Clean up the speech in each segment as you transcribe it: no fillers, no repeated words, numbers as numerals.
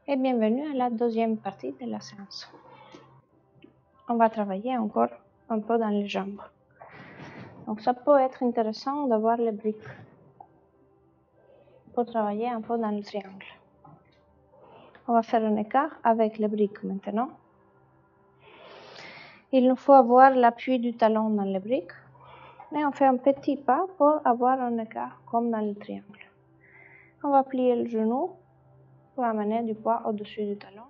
Et bienvenue à la deuxième partie de la séance. On va travailler encore un peu dans les jambes. Donc ça peut être intéressant d'avoir les briques pour travailler un peu dans le triangle. On va faire un écart avec les briques maintenant. Il nous faut avoir l'appui du talon dans les briques. Et on fait un petit pas pour avoir un écart comme dans le triangle. On va plier le genou pour amener du poids au-dessus du talon.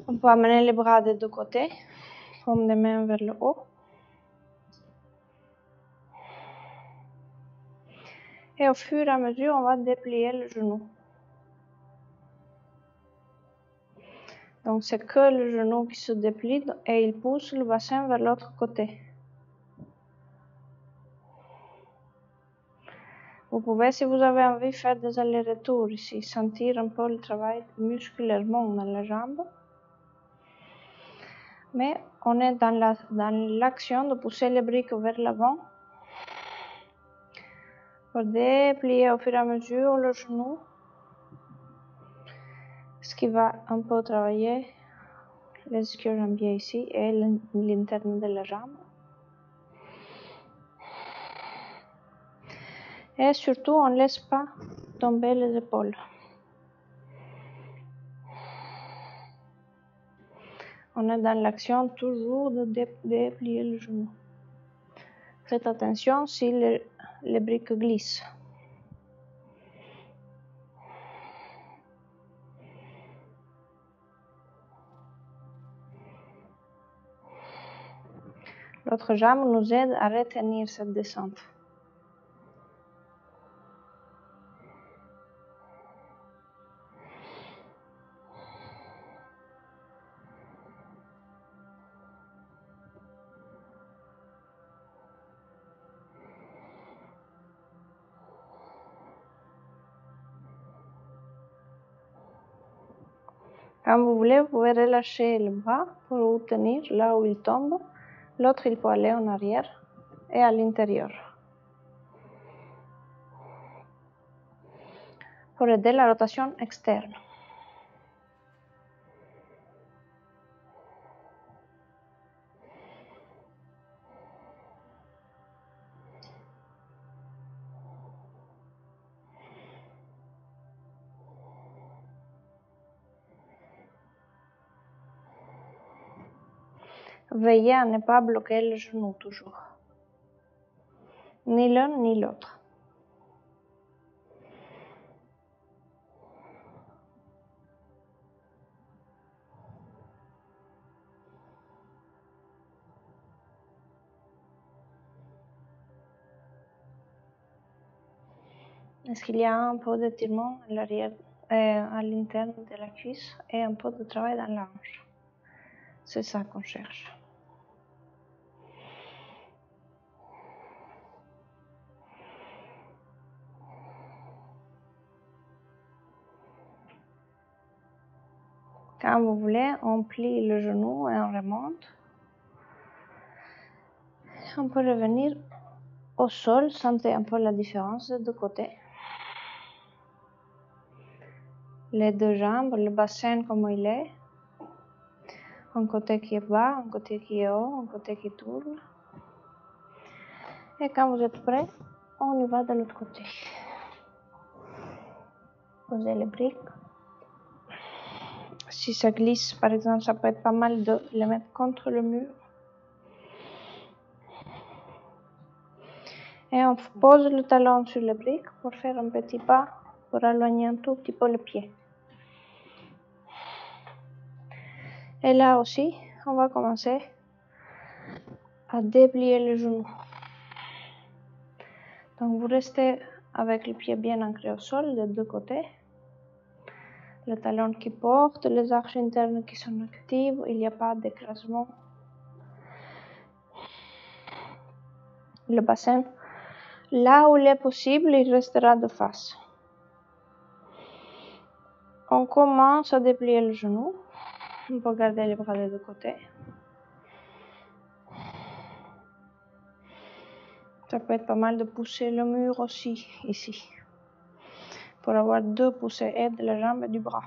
On peut amener les bras des deux côtés, comme des mains vers le haut. Et au fur et à mesure, on va déplier le genou. Donc c'est que le genou qui se déplie et il pousse le bassin vers l'autre côté. Vous pouvez, si vous avez envie, faire des allers-retours ici, sentir un peu le travail musculairement dans la jambe. Mais on est dans l'action de pousser les briques vers l'avant pour déplier au fur et à mesure le genou, ce qui va un peu travailler les ischio-jambiers ici et l'interne de la jambe. Et surtout, on ne laisse pas tomber les épaules. On est dans l'action toujours de déplier le genou. Faites attention si les briques glissent. L'autre jambe nous aide à retenir cette descente. Quand vous voulez, vous pouvez relâcher le bras pour vous tenir là où il tombe. L'autre, il peut aller en arrière et à l'intérieur. Pour aider la rotation externe. Veillez à ne pas bloquer le genou toujours. Ni l'un ni l'autre. Est-ce qu'il y a un peu d'étirement à l'arrière, à l'interne de la cuisse et un peu de travail dans la hanche? C'est ça qu'on cherche. Quand vous voulez, on plie le genou et on remonte. On peut revenir au sol, sentez un peu la différence des deux côtés. Les deux jambes, le bassin comme il est. Un côté qui est bas, un côté qui est haut, un côté qui tourne. Et quand vous êtes prêt, on y va de l'autre côté. Posez les briques. Si ça glisse, par exemple, ça peut être pas mal de les mettre contre le mur. Et on pose le talon sur les briques pour faire un petit pas, pour éloigner un tout petit peu le pied. Et là aussi, on va commencer à déplier le genou. Donc vous restez avec le pied bien ancré au sol des deux côtés. Le talon qui porte, les arches internes qui sont actives, il n'y a pas d'écrasement. Le bassin, là où il est possible, il restera de face. On commence à déplier le genou. On peut garder les bras des deux côtés. Ça peut être pas mal de pousser le mur aussi, ici. pour avoir 2 poussées aides de la jambe et du bras.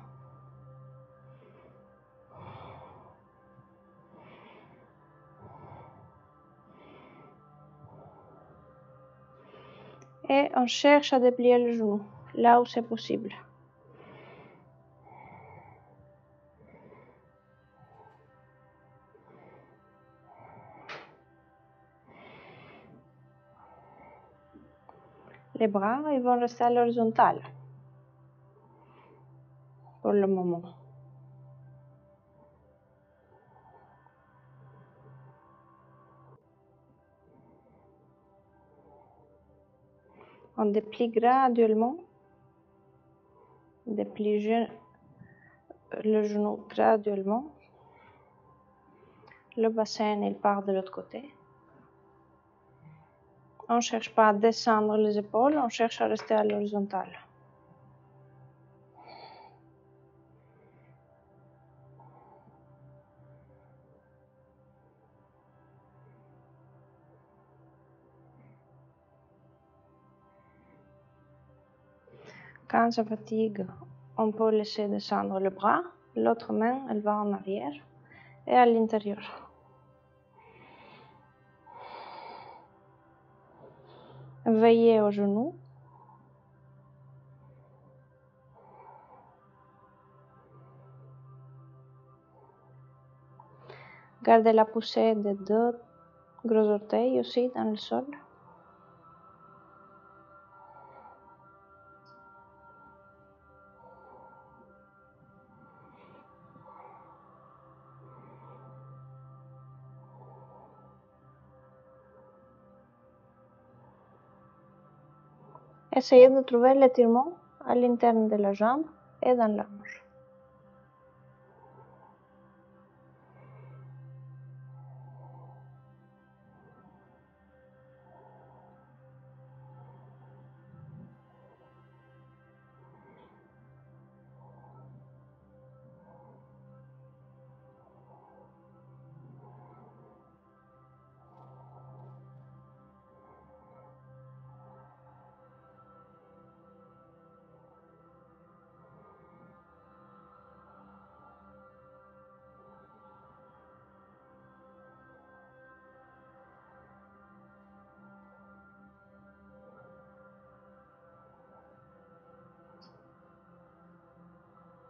Et on cherche à déplier le genou, là où c'est possible. Les bras, ils vont rester à l'horizontale pour le moment. On déplie graduellement, déplie le genou graduellement. Le bassin, il part de l'autre côté. On ne cherche pas à descendre les épaules, on cherche à rester à l'horizontale. Quand ça fatigue, on peut laisser descendre le bras. L'autre main, elle va en arrière et à l'intérieur. Veillez au genou. Gardez la poussée des 2 gros orteils aussi dans le sol. Essayez de trouver l'étirement à l'interne de la jambe et dans la hanche.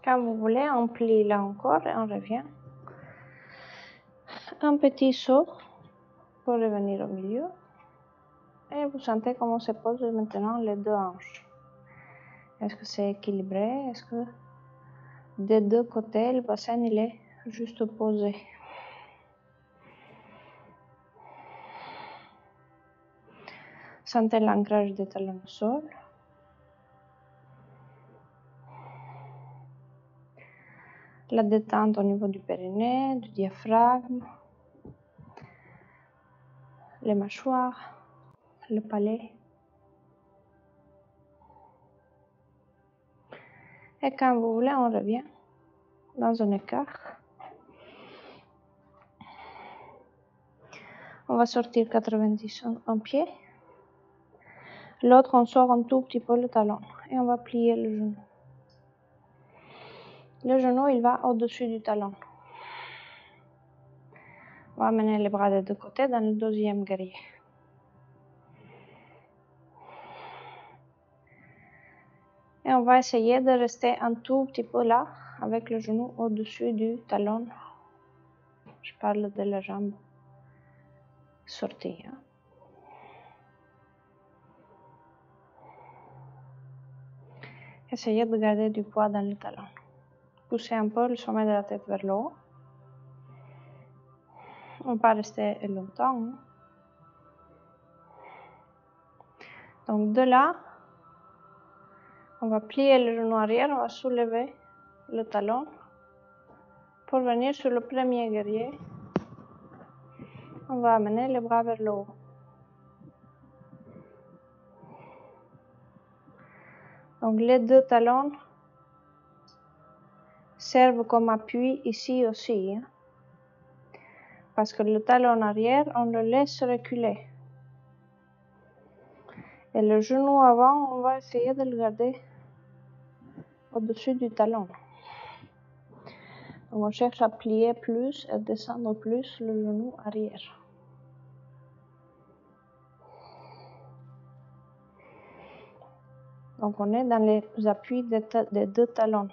Quand vous voulez, on plie là encore et on revient. Un petit saut pour revenir au milieu. Et vous sentez comment se posent maintenant les 2 hanches. Est-ce que c'est équilibré? Est-ce que des 2 côtés, le bassin il est juste posé? Sentez l'ancrage des talons au sol. La détente au niveau du périnée, du diaphragme, les mâchoires, le palais. Et quand vous voulez, on revient dans un écart. On va sortir 90 en pied. L'autre, on sort un tout petit peu le talon et on va plier le genou. Le genou, il va au-dessus du talon. On va amener les bras des 2 côtés dans le 2e guerrier. Et on va essayer de rester un tout petit peu là, avec le genou au-dessus du talon. Je parle de la jambe sortie. Essayez de garder du poids dans le talon. Poussez un peu le sommet de la tête vers le haut. On ne va pas rester longtemps. Donc de là, on va plier le genou arrière, on va soulever le talon pour venir sur le premier guerrier. On va amener les bras vers le haut. Donc les 2 talons servent comme appui ici aussi. Parce que le talon arrière, on le laisse reculer. Et le genou avant, on va essayer de le garder au-dessus du talon. Donc on cherche à plier plus et descendre plus le genou arrière. Donc on est dans les appuis des deux talons.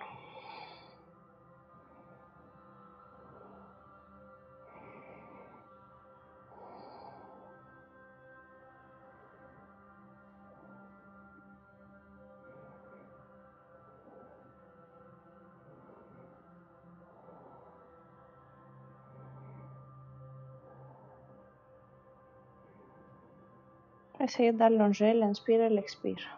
Essayez d'allonger l'inspire et l'expire.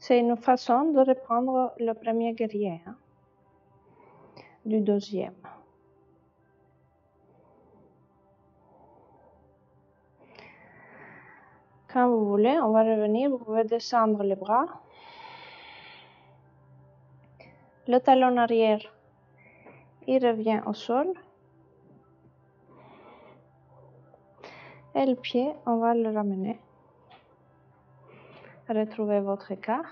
C'est une façon de reprendre le premier guerrier, du deuxième. Quand vous voulez, on va revenir, vous pouvez descendre les bras. Le talon arrière, il revient au sol. Et le pied, on va le ramener. Retrouvez votre écart.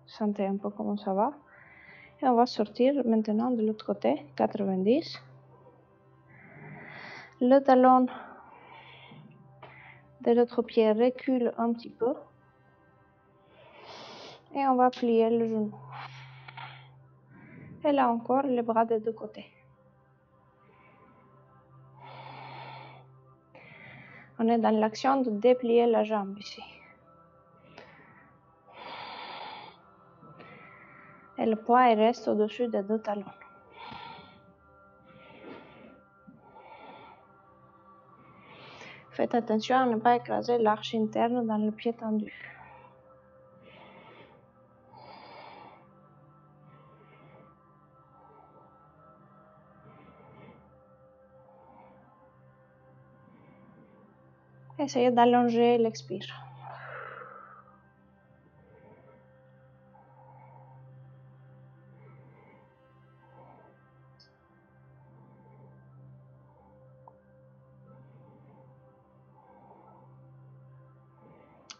Sentez un peu comment ça va. Et on va sortir maintenant de l'autre côté, 90. Le talon de l'autre pied recule un petit peu. Et on va plier le genou. Et là encore, les bras des deux côtés. On est dans l'action de déplier la jambe ici. Et le poids il reste au-dessus des deux talons. Faites attention à ne pas écraser l'arche interne dans le pied tendu. Essayez d'allonger l'expire.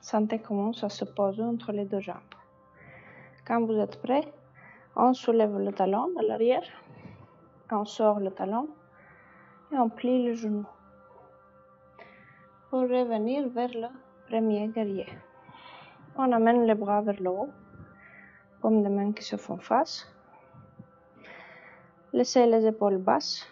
Sentez comment ça se pose entre les deux jambes. Quand vous êtes prêt, on soulève le talon à l'arrière, on sort le talon et on plie le genou pour revenir vers le premier guerrier. On amène les bras vers le haut, comme des mains qui se font face. Laissez les épaules basses.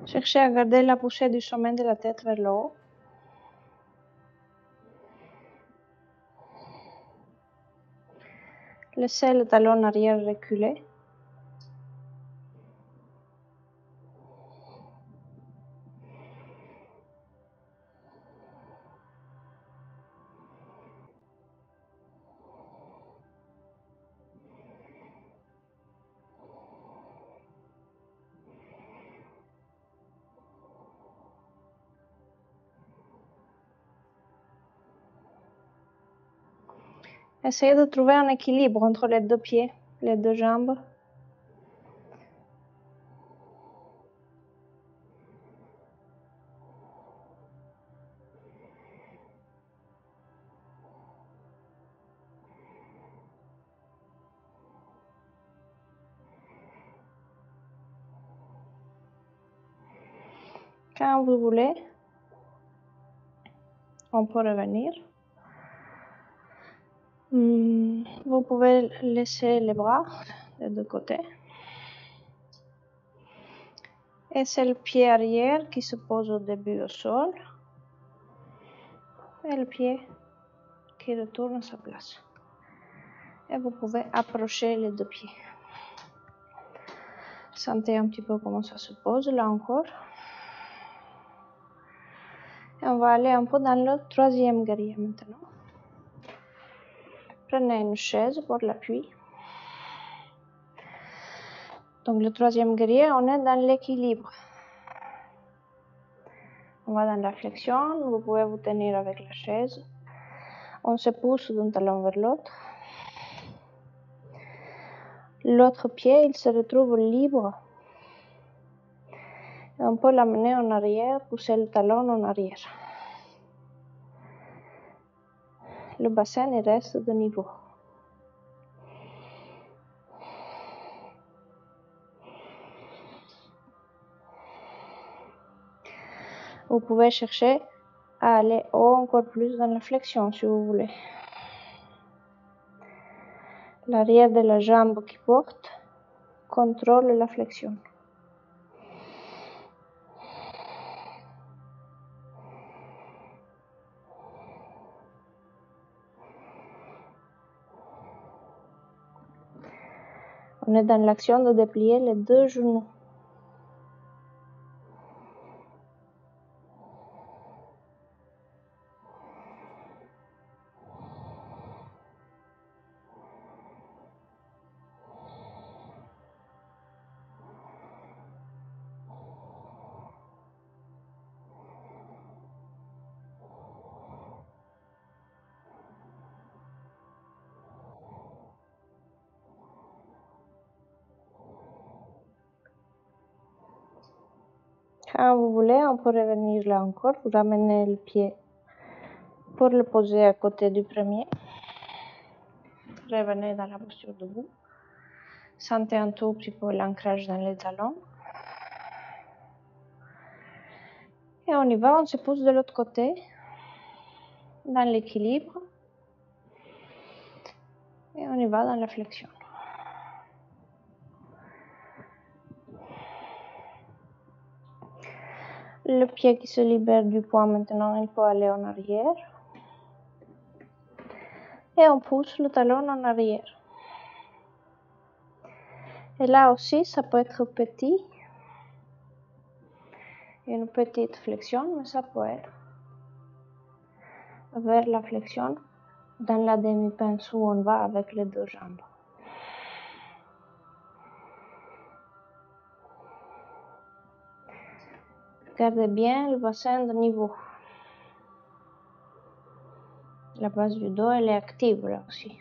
Cherchez à garder la poussée du sommet de la tête vers le haut. Laissez le talon arrière reculer. Essayez de trouver un équilibre entre les deux pieds, les deux jambes. Quand vous voulez, on peut revenir. Vous pouvez laisser les bras des deux côtés. Et c'est le pied arrière qui se pose au début au sol. Et le pied qui retourne à sa place. et vous pouvez approcher les deux pieds. Sentez un petit peu comment ça se pose là encore. Et on va aller un peu dans le troisième guerrier maintenant. Prenez une chaise pour l'appui. Donc le troisième guerrier, on est dans l'équilibre. On va dans la flexion, vous pouvez vous tenir avec la chaise. On se pousse d'un talon vers l'autre. L'autre pied, il se retrouve libre. Et on peut l'amener en arrière, pousser le talon en arrière. Le bassin, il reste de niveau. Vous pouvez chercher à aller haut encore plus dans la flexion si vous voulez. L'arrière de la jambe qui porte contrôle la flexion. On est dans l'action de déplier les deux genoux. Quand vous voulez, on peut revenir là encore. Vous ramenez le pied pour le poser à côté du premier. Revenez dans la posture debout. Sentez un tout petit peu l'ancrage dans les talons. Et on y va, on se pousse de l'autre côté, dans l'équilibre. Et on y va dans la flexion. Le pied qui se libère du poids maintenant, il peut aller en arrière. Et on pousse le talon en arrière. Et là aussi, ça peut être petit. Une petite flexion, mais ça peut être vers la flexion dans la demi-pince où on va avec les deux jambes. Gardez bien le bassin de niveau. La base du dos, elle est active là aussi.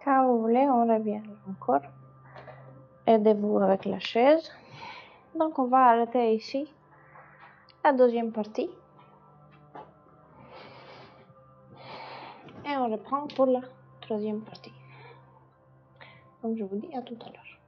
Quand vous voulez, on revient encore. Aidez-vous avec la chaise. Donc on va arrêter ici la deuxième partie. Et on reprend pour la troisième partie. Donc je vous dis à tout à l'heure.